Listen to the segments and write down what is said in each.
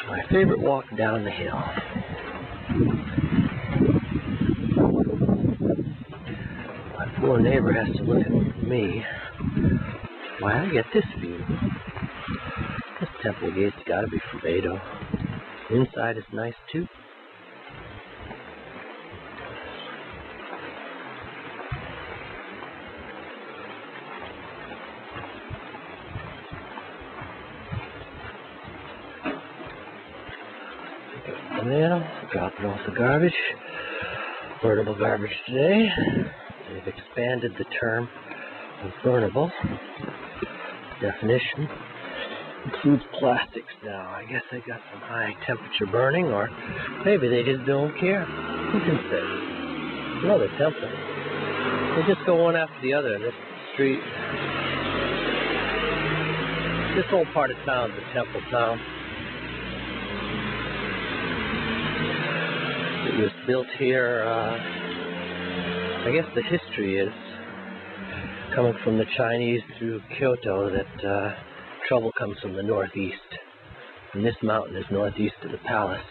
My favorite walk down the hill. My poor neighbor has to look at me. Why, I get this view. This temple gate's gotta be from Edo. Inside is nice too. Dropping off the garbage. Burnable garbage today. They've expanded the term of burnable. Definition includes plastics now. I guess they got some high temperature burning, or maybe they just don't care. Who can say? Another temple. They just go one after the other in this street. This whole part of town is a temple town. It was built here, I guess the history is coming from the Chinese through Kyoto that trouble comes from the northeast. And this mountain is northeast of the palace.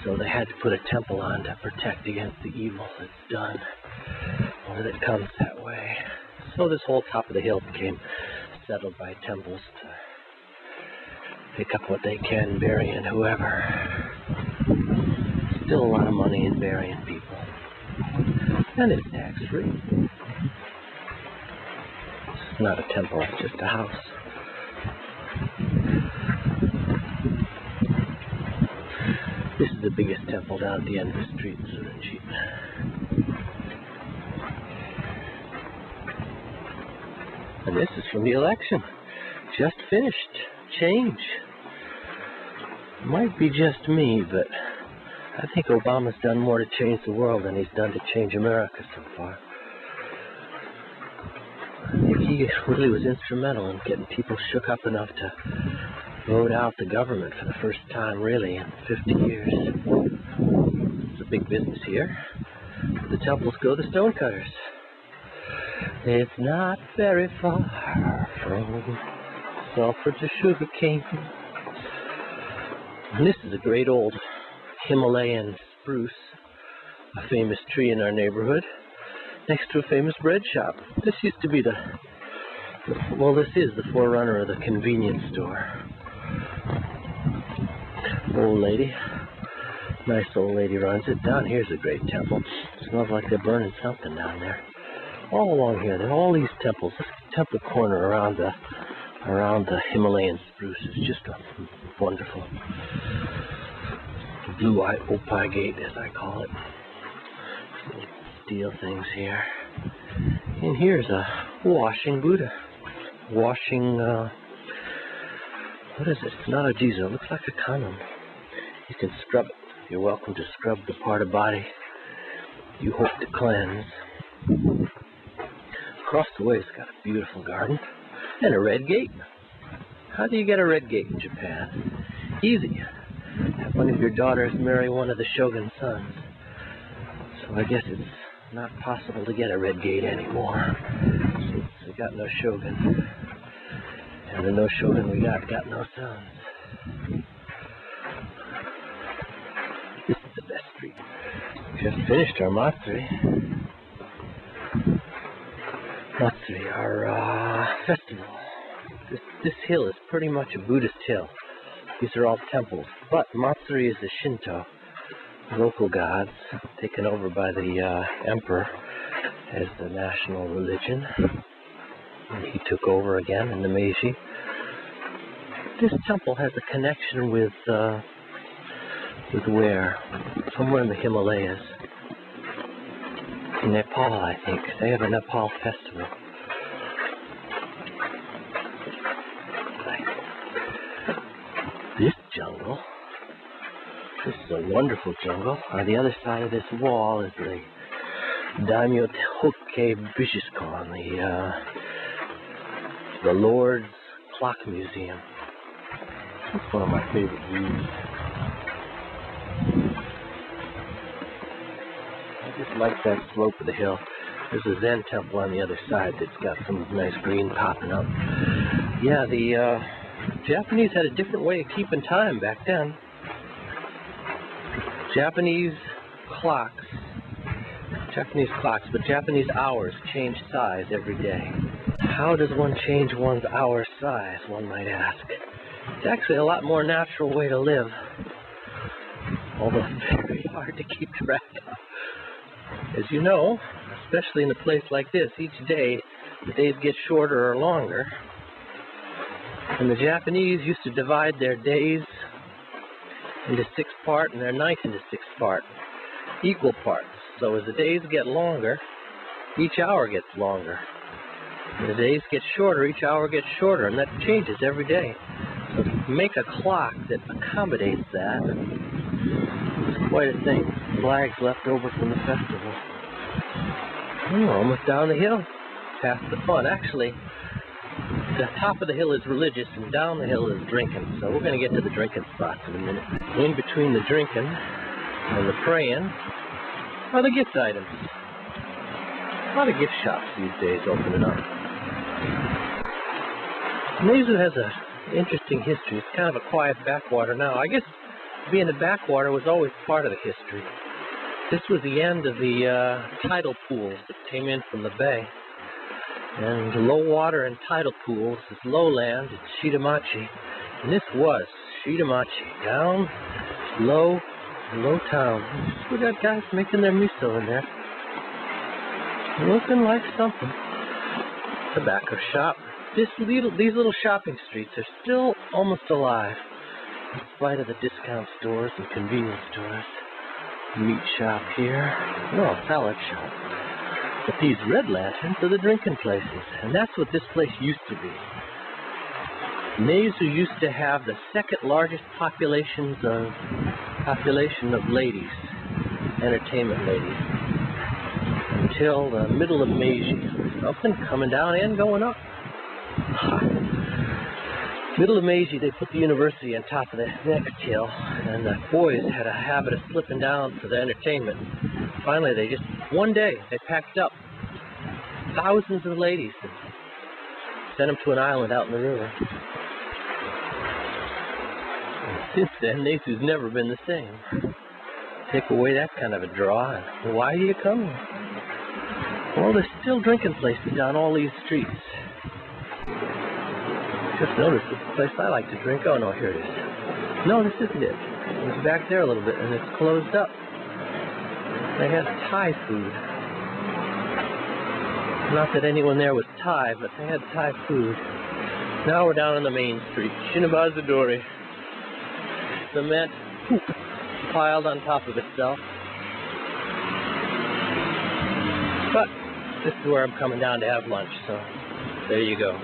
So they had to put a temple on to protect against the evil that's done when it comes that way. So this whole top of the hill became settled by temples to pick up what they can, burying whoever. Still a lot of money in burying people. And it's tax-free. It's not a temple, it's just a house. This is the biggest temple down at the end of the street in Surinji. And this is from the election. Just finished. Change. Might be just me, but I think Obama's done more to change the world than he's done to change America so far. I think he really was instrumental in getting people shook up enough to vote out the government for the first time, really, in 50 years. It's a big business here. The temples go to stonecutters. It's not very far from Salford to sugar cane. And this is a great old Himalayan spruce, a famous tree in our neighborhood, next to a famous bread shop. This used to be this is the forerunner of the convenience store. Old lady, nice old lady runs it. Down here's a great temple. It smells like they're burning something down there. All along here, there are all these temples. This temple corner around the Himalayan spruce is just wonderful. Blue-eye Opai Gate, as I call it. Steel things here. And here's a washing Buddha. Washing, what is it? It's not a Jesus. It looks like a condom. You can scrub it. You're welcome to scrub the part of body you hope to cleanse. Across the way, it's got a beautiful garden and a red gate. How do you get a red gate in Japan? Easy. Have one of your daughters marry one of the shogun's sons. So I guess it's not possible to get a red gate anymore, since we got no shogun. And the no shogun we got no sons. This is the best street. Just finished our Matsuri. Our festival. This hill is pretty much a Buddhist hill. These are all temples, but Matsuri is the Shinto, local gods, taken over by the emperor as the national religion. And he took over again in the Meiji. This temple has a connection with where? Somewhere in the Himalayas. In Nepal, I think. They have a Nepal festival. This jungle, this is a wonderful jungle. On the other side of this wall is the Taito-Ku the Lord's Clock Museum. It's one of my favorite views. I just like that slope of the hill. There's a Zen temple on the other side that's got some nice green popping up. Yeah, the Japanese had a different way of keeping time back then. Japanese clocks, but Japanese hours change size every day. How does one change one's hour size, one might ask? It's actually a lot more natural way to live, although very hard to keep track of. As you know, especially in a place like this, each day the days get shorter or longer. And the Japanese used to divide their days into 6 parts and their nights into 6 parts, equal parts. So as the days get longer, each hour gets longer. As the days get shorter, each hour gets shorter, and that changes every day. So to make a clock that accommodates that is quite a thing. Flags left over from the festival. We're almost down the hill, past the fun. Actually, the top of the hill is religious, and down the hill is drinking. So we're going to get to the drinking spots in a minute. In between the drinking and the praying are the gift items. A lot of gift shops these days opening up. Meizu has an interesting history. It's kind of a quiet backwater now. I guess being a backwater was always part of the history. This was the end of the tidal pools that came in from the bay. And low water and tidal pools is lowland, it's Shitamachi. And this was Shitamachi, down low town. We got guys making their miso in there. Looking like something. Tobacco shop. These little shopping streets are still almost alive, in spite of the discount stores and convenience stores. Meat shop here. No, salad shop. But these red lanterns are the drinking places, and that's what this place used to be. Meizu used to have the second largest population of ladies, entertainment ladies, until the middle of Meiji. Something coming down and going up. Middle of Meiji, they put the university on top of the next hill, and the boys had a habit of slipping down for the entertainment. Finally, one day, they packed up thousands of ladies and sent them to an island out in the river. And since then, Meizu's never been the same. Take away that kind of a draw, and why do you come here? Well, there's still drinking places down all these streets. Just noticed it's the place I like to drink. Oh, no, here it is. No, this isn't it. It was back there a little bit, and it's closed up. They had Thai food. Not that anyone there was Thai, but they had Thai food. Now we're down on the main street. Shinabazadori. Cement piled on top of itself. But this is where I'm coming down to have lunch, so there you go.